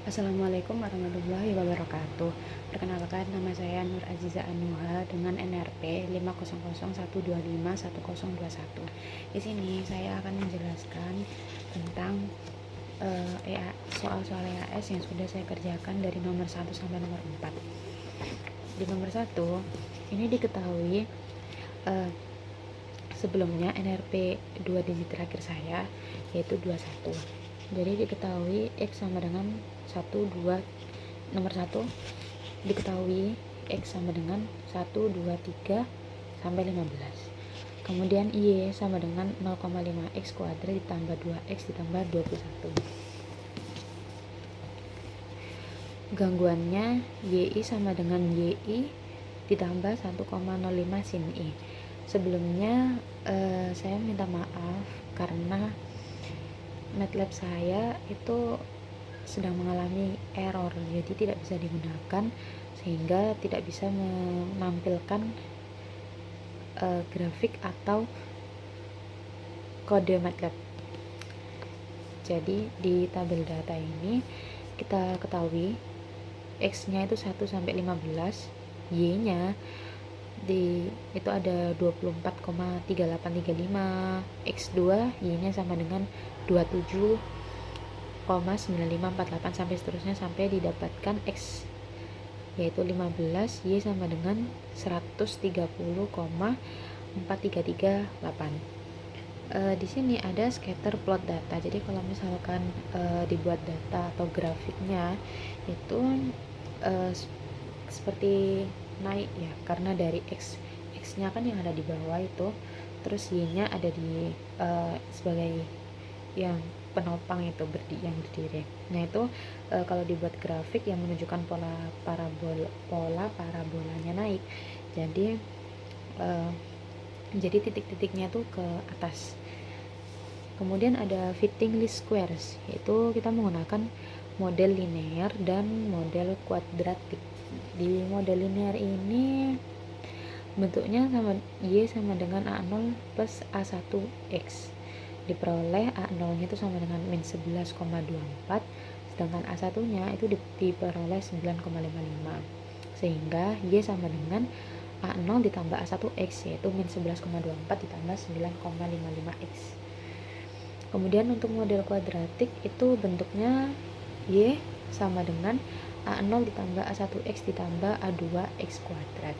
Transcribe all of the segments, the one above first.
Assalamualaikum warahmatullahi wabarakatuh. Perkenalkan, nama saya Nur Aziza Anuha dengan NRP 501251021. Di sini saya akan menjelaskan tentang soal-soal EAS yang sudah saya kerjakan dari nomor 1 sampai nomor 4. Di nomor 1 ini diketahui sebelumnya NRP 2 digit terakhir saya yaitu 21. Jadi diketahui X sama dengan 1, 2, nomor 1 diketahui X sama dengan 1, 2, 3 sampai 15. Kemudian Y sama dengan 0,5 X kuadrat ditambah 2X ditambah 21. Gangguannya YI sama dengan YI ditambah 1,05 sin I. Sebelumnya saya minta maaf karena MATLAB saya itu sedang mengalami error, jadi tidak bisa digunakan sehingga tidak bisa menampilkan grafik atau kode MATLAB. Jadi di tabel data ini kita ketahui X-nya itu 1 sampai 15, Y-nya itu ada 24,3835, X2 Y-nya sama dengan 27,9548 sampai seterusnya sampai didapatkan X yaitu 15, Y sama dengan 130,4338. Di sini ada scatter plot data. Jadi kalau misalkan dibuat data atau grafiknya itu seperti naik ya, karena dari X-nya kan yang ada di bawah itu, terus Y-nya ada di sebagai yang penopang itu yang berdiri. Nah itu kalau dibuat grafik yang menunjukkan pola parabolanya naik. Jadi titik-titiknya tuh ke atas. Kemudian ada fitting least squares, yaitu kita menggunakan model linear dan model kuadratik. Di model linear ini bentuknya sama Y sama dengan A0 plus A1X. Diperoleh A0 nya itu sama dengan min 11,24, sedangkan A1 nya itu diperoleh 9,55, sehingga Y sama dengan A0 ditambah A1X yaitu min 11,24 ditambah 9,55X. Kemudian untuk model kuadratik itu bentuknya Y sama dengan A0 ditambah A1X ditambah A2X kuadrat,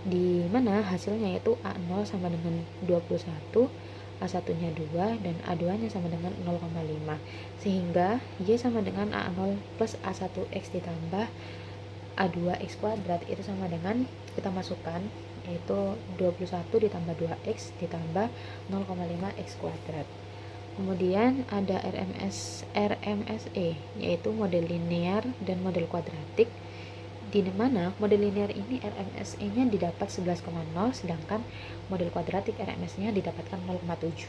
di mana hasilnya itu A0 sama dengan 21, A1 nya 2 dan A2 nya sama dengan 0,5, sehingga Y sama dengan A0 plus A1X ditambah A2X kuadrat itu sama dengan, kita masukkan, yaitu 21 ditambah 2X ditambah 0,5X kuadrat. Kemudian ada RMSE yaitu model linear dan model kuadratik, di mana model linear ini RMSE-nya didapat 11,0, sedangkan model kuadratik RMS-nya didapatkan 0,7.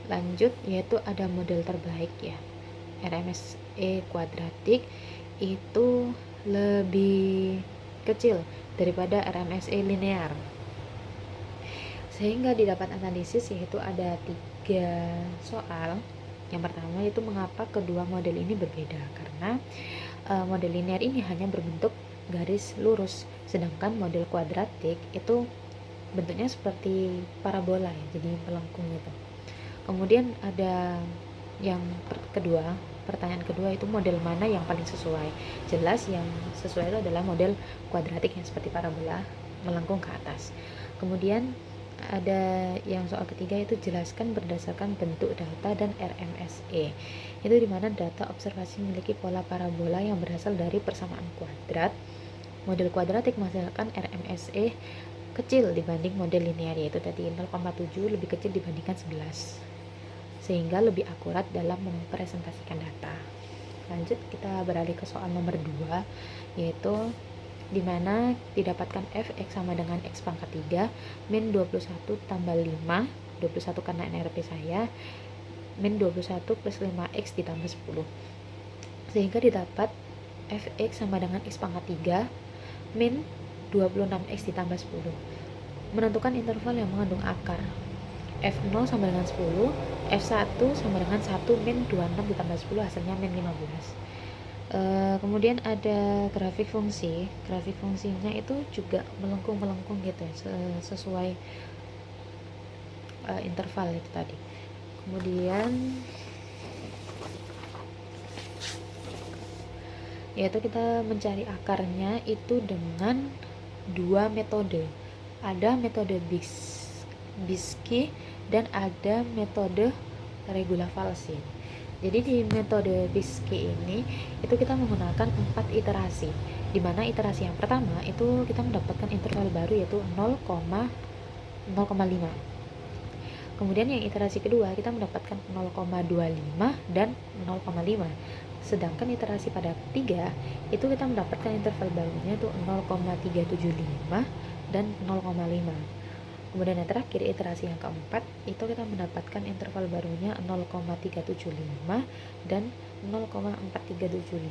Lanjut, yaitu ada model terbaik ya. RMSE kuadratik itu lebih kecil daripada RMSE linear, sehingga didapat analisis yaitu ada 3 soal. Yang pertama itu mengapa kedua model ini berbeda, karena model linear ini hanya berbentuk garis lurus, sedangkan model kuadratik itu bentuknya seperti parabola ya, jadi melengkung gitu. Kemudian ada yang pertanyaan kedua itu model mana yang paling sesuai. Jelas yang sesuai itu adalah model kuadratik yang seperti parabola melengkung ke atas. Kemudian ada yang soal ketiga itu jelaskan berdasarkan bentuk data dan RMSE, itu dimana data observasi memiliki pola parabola yang berasal dari persamaan kuadrat. Model kuadratik menghasilkan RMSE kecil dibanding model linear, yaitu tadi 0,7 lebih kecil dibandingkan 11, sehingga lebih akurat dalam mempresentasikan data. Lanjut, kita beralih ke soal nomor 2, yaitu dimana didapatkan f(x) sama dengan x pangkat 3 min 21 tambah 5, 21 karena NRP saya, min 21 plus 5x ditambah 10, sehingga didapat f(x) sama dengan x pangkat 3 min 26x ditambah 10. Menentukan interval yang mengandung akar. F0 sama dengan 10, F1 sama dengan 1 min 26 ditambah 10 hasilnya min 15. Kemudian ada grafik fungsinya itu juga melengkung gitu ya, sesuai interval itu tadi. Kemudian yaitu kita mencari akarnya itu dengan dua metode. Ada metode Biski dan ada metode regula falsi. Jadi di metode Biski ini itu kita menggunakan 4 iterasi, di mana iterasi yang pertama itu kita mendapatkan interval baru yaitu 0,5. Kemudian yang iterasi kedua kita mendapatkan 0,25 dan 0,5. Sedangkan iterasi pada ketiga itu kita mendapatkan interval barunya itu 0,375 dan 0,5. Kemudian yang terakhir iterasi yang keempat itu kita mendapatkan interval barunya 0,375 dan 0,4375.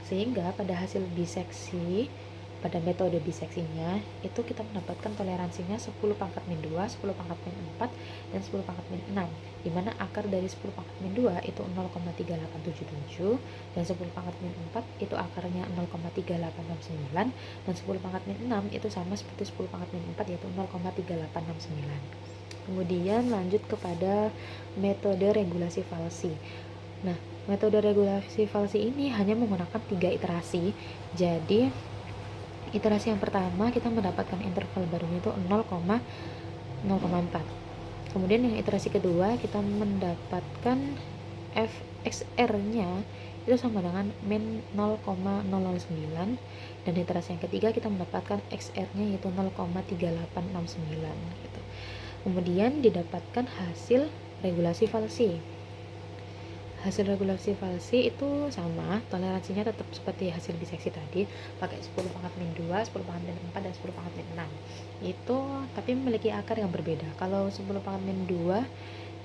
Sehingga pada hasil biseksi, pada metode biseksinya itu kita mendapatkan toleransinya 10 pangkat min 2, 10 pangkat min 4, dan 10 pangkat min 6, dimana akar dari 10 pangkat min 2 itu 0,3877 dan 10 pangkat min 4 itu akarnya 0,3869 dan 10 pangkat min 6 itu sama seperti 10 pangkat min 4 yaitu 0,3869. Kemudian lanjut kepada metode regulasi falsi. Nah, metode regulasi falsi ini hanya menggunakan 3 iterasi. Jadi iterasi yang pertama kita mendapatkan interval barunya itu 0,4. Kemudian yang iterasi kedua kita mendapatkan fxr-nya itu sama dengan min 0,009, dan iterasi yang ketiga kita mendapatkan xr-nya yaitu 0,3869 gitu. Kemudian didapatkan hasil regulasi falsi. Hasil regulasi falsi itu sama, toleransinya tetap seperti hasil biseksi tadi, pakai 10 pangkat min 2, 10 pangkat min 4, dan 10 pangkat min 6. Itu tapi memiliki akar yang berbeda. Kalau 10 pangkat min 2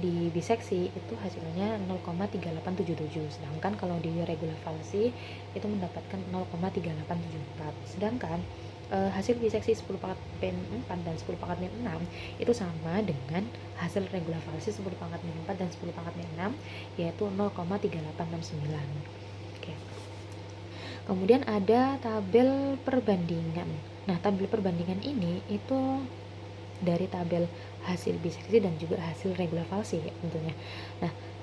di biseksi itu hasilnya 0,3877, sedangkan kalau di regulasi falsi itu mendapatkan 0,3874. Sedangkan hasil biseksi 10 pangkat min 4 dan 10 pangkat min 6 itu sama dengan hasil regulasi falsi 10 pangkat min 4 dan 10 pangkat min 6 yaitu 0,3869. Oke. Kemudian ada tabel perbandingan. Nah, tabel perbandingan ini itu dari tabel hasil biseksi dan juga hasil regulasi falsi ya, tentunya. Nah,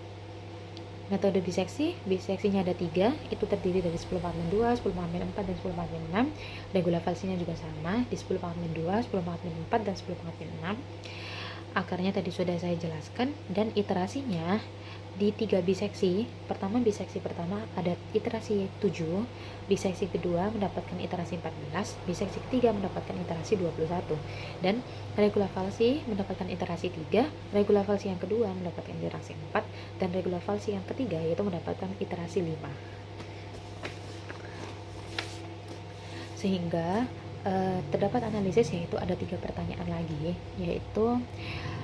metode biseksinya ada 3, itu terdiri dari 10 pangkat min 2, 10 pangkat min 4, dan 10 pangkat min 6. Regulasi falsinya juga sama, di 10 pangkat min 2, 10 pangkat min 4, dan 10 pangkat min 6. Akarnya tadi sudah saya jelaskan, dan iterasinya di 3 biseksi. Biseksi pertama ada iterasi 7, biseksi kedua mendapatkan iterasi 14, biseksi ketiga mendapatkan iterasi 21, dan regulasi falsi mendapatkan iterasi 3, regulasi falsi yang kedua mendapatkan iterasi 4, dan regulasi falsi yang ketiga yaitu mendapatkan iterasi 5. Sehingga terdapat analisis yaitu ada 3 pertanyaan lagi, yaitu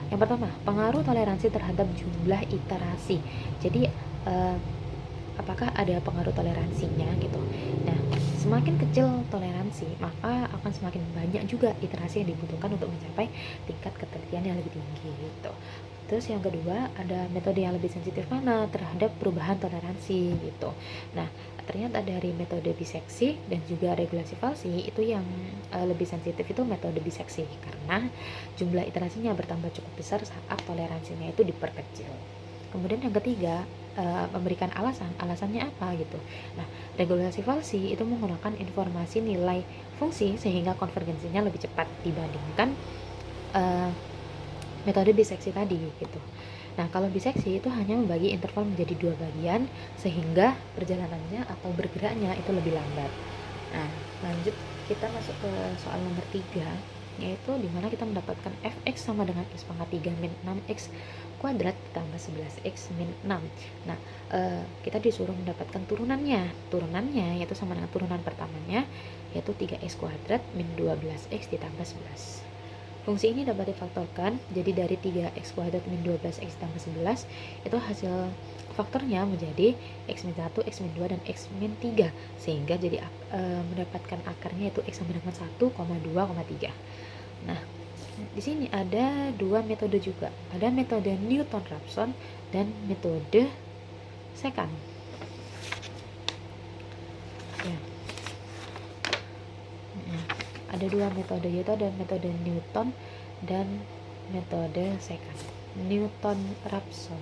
yang pertama, pengaruh toleransi terhadap jumlah iterasi. Jadi apakah ada pengaruh toleransinya gitu. Nah, semakin kecil toleransi, maka akan semakin banyak juga iterasi yang dibutuhkan untuk mencapai tingkat ketelitian yang lebih tinggi gitu. Terus yang kedua, ada metode yang lebih sensitif mana terhadap perubahan toleransi gitu. Nah, ternyata dari metode biseksi dan juga regulasi falsi itu yang lebih sensitif itu metode biseksi, karena jumlah iterasinya bertambah cukup besar saat toleransinya itu diperkecil. Kemudian yang ketiga, memberikan alasannya apa gitu. Nah, regulasi falsi itu menggunakan informasi nilai fungsi sehingga konvergensinya lebih cepat dibandingkan metode biseksi tadi gitu. Nah, kalau biseksi itu hanya membagi interval menjadi 2 bagian sehingga perjalanannya atau bergeraknya itu lebih lambat. Nah, lanjut kita masuk ke soal nomor 3, yaitu dimana kita mendapatkan fx sama dengan x pangkat 3 min 6x kuadrat ditambah 11x min 6. Nah, kita disuruh mendapatkan turunannya yaitu sama dengan turunan pertamanya yaitu 3x kuadrat min 12x ditambah 11. Fungsi ini dapat difaktorkan, jadi dari 3x kuadrat min 12x tambah 11 itu hasil faktornya menjadi x min 1, x min 2, dan x min 3, sehingga jadi mendapatkan akarnya yaitu x sama dengan 1, 2,3. Nah, Di sini ada dua metode juga. Ada metode Newton-Raphson dan metode secant. Ya. Ada dua metode, yaitu ada metode Newton dan metode secant. Newton-Raphson.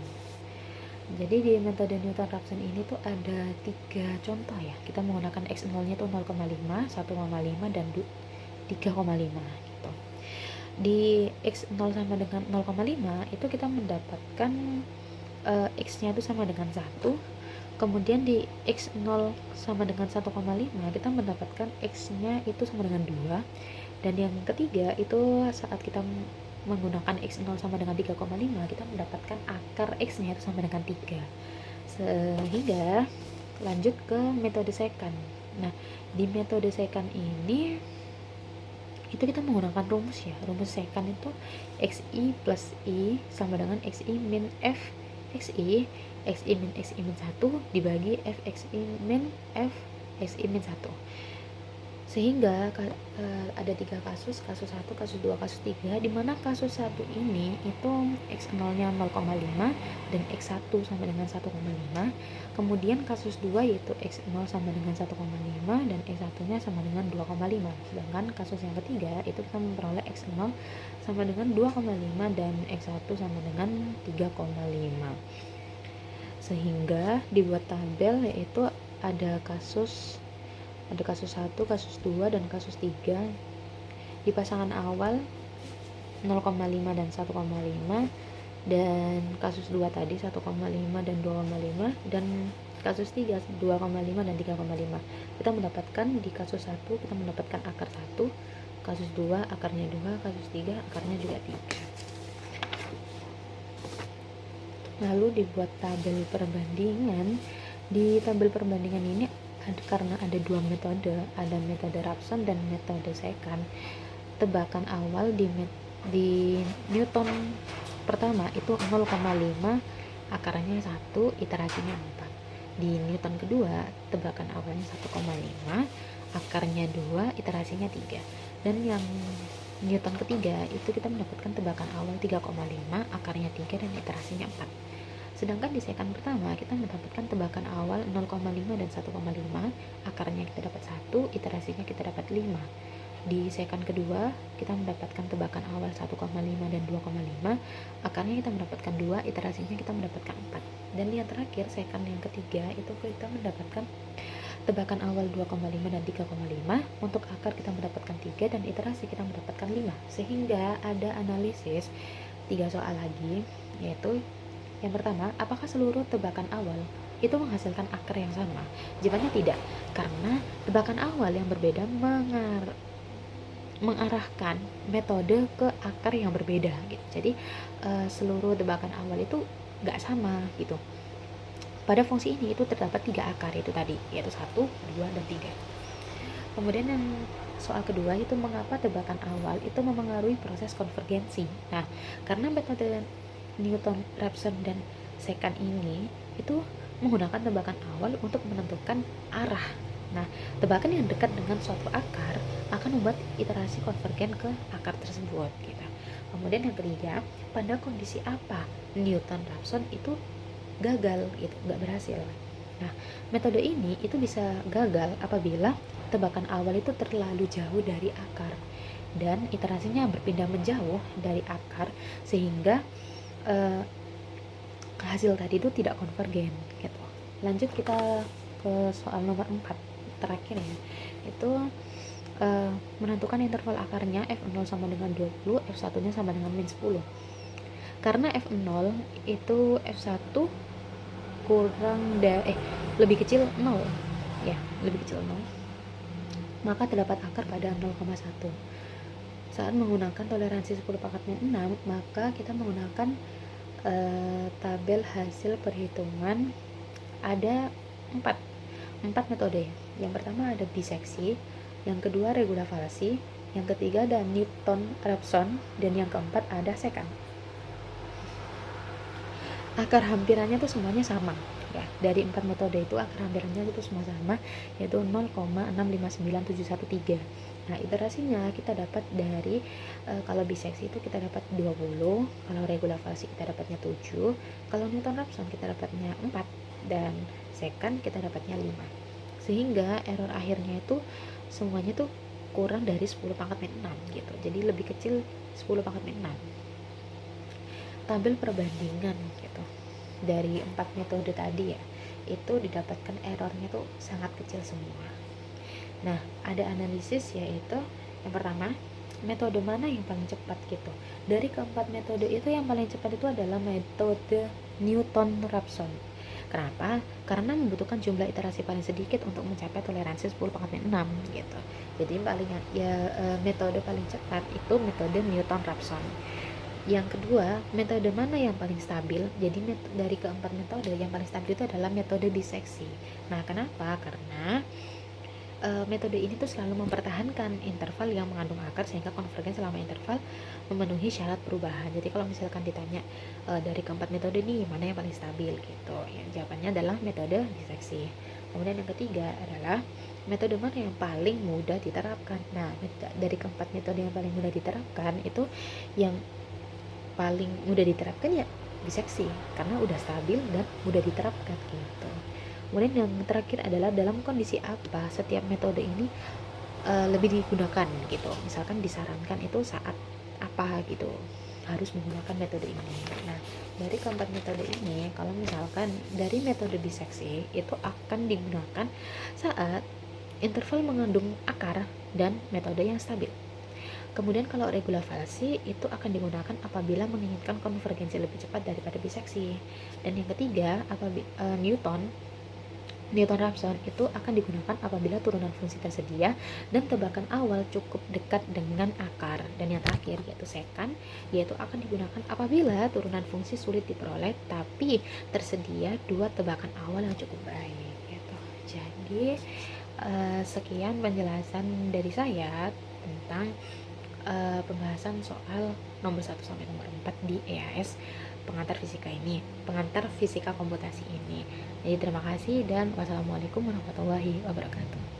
Jadi di metode Newton-Raphson ini tuh ada 3 contoh ya. Kita menggunakan X0 nya itu 0,5, 1,5 dan 3,5 gitu. Di X0 sama dengan 0,5 itu kita mendapatkan X nya itu sama dengan 1. Kemudian di X0 sama dengan 1,5 kita mendapatkan X nya itu sama dengan 2. Dan yang ketiga itu saat kita menggunakan X0 sama dengan 3,5 kita mendapatkan akar X nya itu sama dengan 3. Sehingga lanjut ke metode secant. Nah, di metode secant ini itu kita menggunakan rumus ya. Rumus secant itu XI plus I sama dengan XI min F XI, XI min XI min 1 dibagi F XI min F XI min 1. Sehingga ada 3 kasus 1, kasus 2, kasus 3, di mana kasus 1 ini itu X0 nya 0,5 dan X1 sama dengan 1,5. Kemudian kasus 2 yaitu X0 sama dengan 1,5 dan X1 nya sama dengan 2,5. Sedangkan kasus yang ketiga itu kita memperoleh X0 sama dengan 2,5 dan X1 sama dengan 3,5. Sehingga dibuat tabel, yaitu ada kasus 1, kasus 2, dan kasus 3. Di pasangan awal 0,5 dan 1,5, dan kasus 2 tadi 1,5 dan 2,5, dan kasus 3 2,5 dan 3,5. Kita mendapatkan di kasus 1 kita mendapatkan akar 1, kasus 2 akarnya 2, kasus 3 akarnya juga 3. Lalu dibuat tabel perbandingan. Di tabel perbandingan ini karena ada dua metode, ada metode Raphson dan metode secant. Tebakan awal di Newton pertama itu 0,5, akarnya 1, iterasinya 4. Di Newton kedua, tebakan awalnya 1,5, akarnya 2, iterasinya 3. Dan yang Newton ketiga itu kita mendapatkan tebakan awal 3,5, akarnya 3 dan iterasinya 4. Sedangkan di secant pertama kita mendapatkan tebakan awal 0,5 dan 1,5, akarnya kita dapat 1, iterasinya kita dapat 5. Di secant kedua kita mendapatkan tebakan awal 1,5 dan 2,5, akarnya kita mendapatkan 2, iterasinya kita mendapatkan 4. Dan yang terakhir secant yang ketiga itu kita mendapatkan tebakan awal 2,5 dan 3,5, untuk akar kita mendapatkan 3 dan iterasi kita mendapatkan 5. Sehingga ada analisis 3 soal lagi, yaitu yang pertama, apakah seluruh tebakan awal itu menghasilkan akar yang sama? Jawabannya tidak, karena tebakan awal yang berbeda mengarahkan metode ke akar yang berbeda gitu. Jadi seluruh tebakan awal itu nggak sama gitu. Pada fungsi ini itu terdapat 3 akar itu tadi, yaitu 1, 2, dan 3. Kemudian yang soal kedua itu mengapa tebakan awal itu memengaruhi proses konvergensi. Nah, karena metode Newton, Raphson, dan secant ini itu menggunakan tebakan awal untuk menentukan arah. Nah, tebakan yang dekat dengan suatu akar akan membuat iterasi konvergen ke akar tersebut gitu. Kemudian yang ketiga, pada kondisi apa Newton, Raphson itu gagal gitu, nggak berhasil. Nah, metode ini itu bisa gagal apabila tebakan awal itu terlalu jauh dari akar dan iterasinya berpindah menjauh dari akar, sehingga hasil tadi itu tidak konvergen gitu. Lanjut kita ke soal nomor 4 terakhir ya, itu menentukan interval akarnya F0 sama dengan 20, F1 nya sama dengan min 10. Karena F0 itu F1 lebih kecil 0 ya, lebih kecil 0, maka terdapat akar pada 0,1. Saat menggunakan toleransi 10⁻⁶, maka kita menggunakan tabel hasil perhitungan. Ada 4 metode. Yang pertama ada biseksi, yang kedua regulavalsi, yang ketiga ada Newton-Raphson, dan yang keempat ada secant. Akar hampirannya tuh semuanya sama ya. Dari 4 metode itu akar hampirannya itu semua sama, yaitu 0,659713. Nah, iterasinya kita dapat dari kalau biseksi itu kita dapat 20, kalau regula falsi kita dapatnya 7, kalau Newton-Raphson kita dapatnya 4, dan secant kita dapatnya 5. Sehingga error akhirnya itu semuanya tuh kurang dari 10 pangkat min 6 gitu. Jadi lebih kecil 10 pangkat min 6. Tabel perbandingan gitu. Dari 4 metode tadi ya, itu didapatkan errornya tuh sangat kecil semua. Nah, ada analisis yaitu yang pertama, metode mana yang paling cepat gitu. Dari keempat metode itu yang paling cepat itu adalah metode Newton-Raphson. Kenapa? Karena membutuhkan jumlah iterasi paling sedikit untuk mencapai toleransi 10 pangkat min 6 gitu. Jadi paling metode paling cepat itu metode Newton-Raphson. Yang kedua, metode mana yang paling stabil? Jadi dari keempat metode yang paling stabil itu adalah metode biseksi. Nah, kenapa? Karena metode ini tuh selalu mempertahankan interval yang mengandung akar sehingga konvergen selama interval memenuhi syarat perubahan. Jadi kalau misalkan ditanya dari keempat metode ini mana yang paling stabil gitu, ya jawabannya adalah metode diseksi. Kemudian yang ketiga adalah metode mana yang paling mudah diterapkan. Nah, dari keempat metode yang paling mudah diterapkan itu yang paling mudah diterapkan ya diseksi karena udah stabil dan mudah diterapkan gitu. Kemudian yang terakhir adalah dalam kondisi apa setiap metode ini lebih digunakan gitu. Misalkan disarankan itu saat apa gitu harus menggunakan metode ini. Nah, dari keempat metode ini, kalau misalkan dari metode biseksi itu akan digunakan saat interval mengandung akar dan metode yang stabil. Kemudian kalau regula falsi itu akan digunakan apabila menginginkan konvergensi lebih cepat daripada biseksi. Dan yang ketiga, Newton-Raphson itu akan digunakan apabila turunan fungsi tersedia dan tebakan awal cukup dekat dengan akar. Dan yang terakhir yaitu secant, yaitu akan digunakan apabila turunan fungsi sulit diperoleh tapi tersedia dua tebakan awal yang cukup baik gitu. Jadi sekian penjelasan dari saya tentang pembahasan soal nomor 1 sampai nomor 4 di EAS pengantar fisika komputasi ini. Jadi terima kasih dan wassalamualaikum warahmatullahi wabarakatuh.